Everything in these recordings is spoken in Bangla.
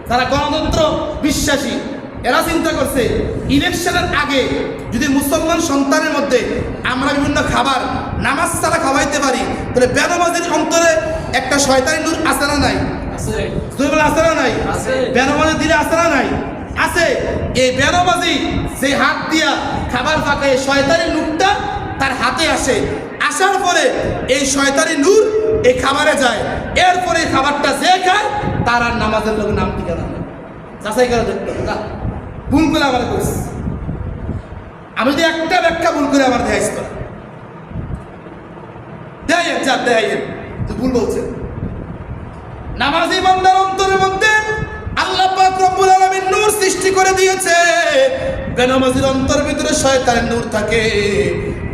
যারা গণতন্ত্র বিশ্বাসী এরা চিন্তা করছে ইলেকশনের আগে যদি মুসলমান সন্তানের মধ্যে আমরা বিভিন্ন খাবার নামাজ ছাড়া খাওয়াইতে পারি তাহলে বেনামাজির অন্তরে একটা শয়তানি নূর আছে না নাই? আছে না নাই? বেনামাজি দিলে আছে না নাই? আছে। এই বেনামাজি যে হাত দিয়া খাবার পাকায় শয়তানি নূরটা তার হাতে আসে, আসার পরে এই শয়তানি নূর এই খাবারে যায়, এরপরে খাবারটা যে খায় তার আর নামাজের লোক নাম ঠিকানা নেই। যাচাই করে দেখতে হবে। ভুল করে আমার করেছি আমি যদি একটা ব্যাখ্যা ভুল করে আমার দেখাইছি তোরা দেখাইয়েন যা দেখাইয়েন তুই ভুল বলছেন। নামাজি বান্দার অন্তরের মধ্যে আল্লাহ পাক রব্বুল আলামিন নূর সৃষ্টি করে দিয়েছে। বেনামাজির অন্তরের ভিতরে শয়তানের নূর থাকে।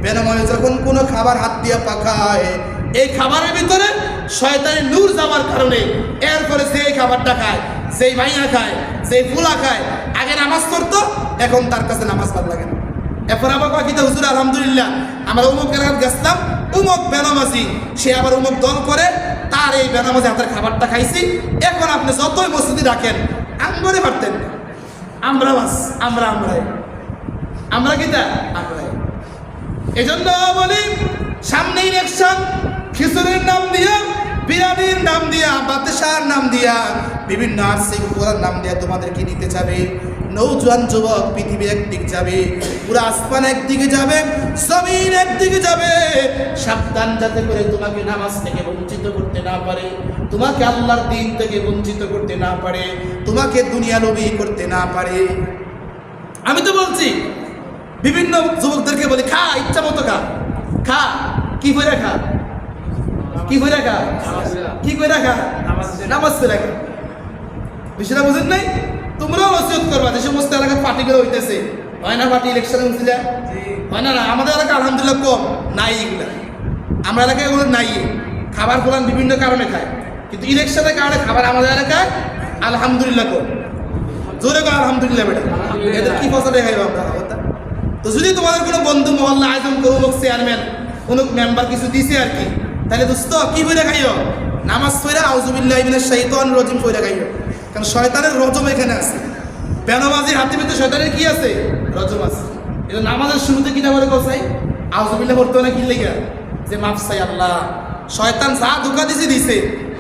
বেনামাজি যখন কোনো খাবার হাত দিয়ে পাকায় এই খাবারের ভিতরে শয়তানের নূর যাওয়ার কারণে এরপরে সেই খাবারটা খায়, সেই মাইয়া খায়, সেই ফুলা খায়, আগে নামাজ পড়তো এখন তার কাছে নামাজ পড়া লাগে না। এরপর আবার বাকিতে হুজুর আলহামদুলিল্লাহ আমরা উমুক এলাকায় গেছিলাম, উমুক বেনামাজি সে আবার উমুক দল করে তার এই বেনামাজি হাতের খাবারটা খাইছি। এখন আপনি যতই মসজিদে রাখেন আমরে পারতেন আমরা বাস আমরা কিতা আমরাই। এজন্য বলি সামনে ইলেকশন, খিচুড়ির নাম দিয়া, বিরিয়ানির নাম দিয়া, বাদশার নাম দিয়া, বিভিন্ন আর্থিক উপহার নাম দিয়া তোমাদেরকে নিতে যাবে। নৌজওয়ান যুবক পৃথিবী একদিকে যাবে, পুরো আসমান একদিকে যাবে, জমিন একদিকে যাবে। সাবধান যাতে করে তোমাকে নামাজ থেকে বঞ্চিত করতে না পারে, তোমাকে আল্লাহর দিন থেকে বঞ্চিত করতে না পারে, তোমাকে দুনিয়া লোভী করতে না পারে। আমি তো বলছি বিভিন্ন যুবকদেরকে বলি খা ইচ্ছা মতো খা, খা কি করে খা, কি করে খা, কি করে খা, নামাজ পড়ে খা। বিষয়টা বুঝেন নাই? তোমরাও নসিহত করবা। যে সমস্ত এলাকার পার্টিগুলো হইতেছে, হয় না পার্টি ইলেকশন হয়েছিল, হয় না? আমাদের এলাকা আলহামদুলিল্লাহ কম নাই এগুলা, আমরা এলাকায় এগুলো নাই। খাবার ফলান বিভিন্ন কারণে খায়, কিন্তু ইলেকশনের কারণে খাবার আমাদের এলাকায় আলহামদুলিল্লাহ কম। জোরে কর আলহামদুলিল্লাহ বেটা, এদের কি পছন্দ খাইবো আমরা? তো যদি তোমাদের কোনো বন্ধু মহল্লা আয়োজন করুক, চেয়ারম্যান কোনো মেম্বার কিছু দিছে আর কি, তাহলে দোস্ত কি বইরা খাইও? নামাজ পড়া আউযুবিল্লাহি মিনাশ শাইতানির রাজিম পড়া খাইও। কারণ শয়তানের রজম এখানে আছে। বেনামাজির হাতে ভিতরে শয়তানের কি আছে? রজম আছে। এটা নামাজের শুরুতে কিনা বলে কোসাই আউযুবিল্লাহ পড়তে না কি লেগে যে মাফ চাই আল্লাহ, শয়তান যা ধোঁকা দিছে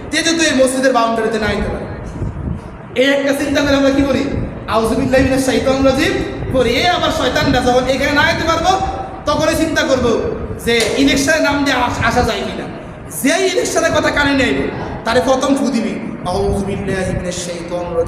তে যদি এই মসজিদের বাউন্ডারিতে না আইতে পারে, এই একটা চিন্তা করে আমরা কি করি? আউযুবিল্লাহি মিনাশ শাইতানির রাজিম পড়ি। এই আবার শয়তানটা যখন এখানে না আইতে পারবো তখনই চিন্তা করবো যে ইলেকশনের নাম দিয়ে আসা যায় কিনা। যেই ইলেকশনের কথা কানে নেই তারে প্রথম ফু দিবি আউযুবিল্লাহি মিনাশ শাইতানির রাজিম।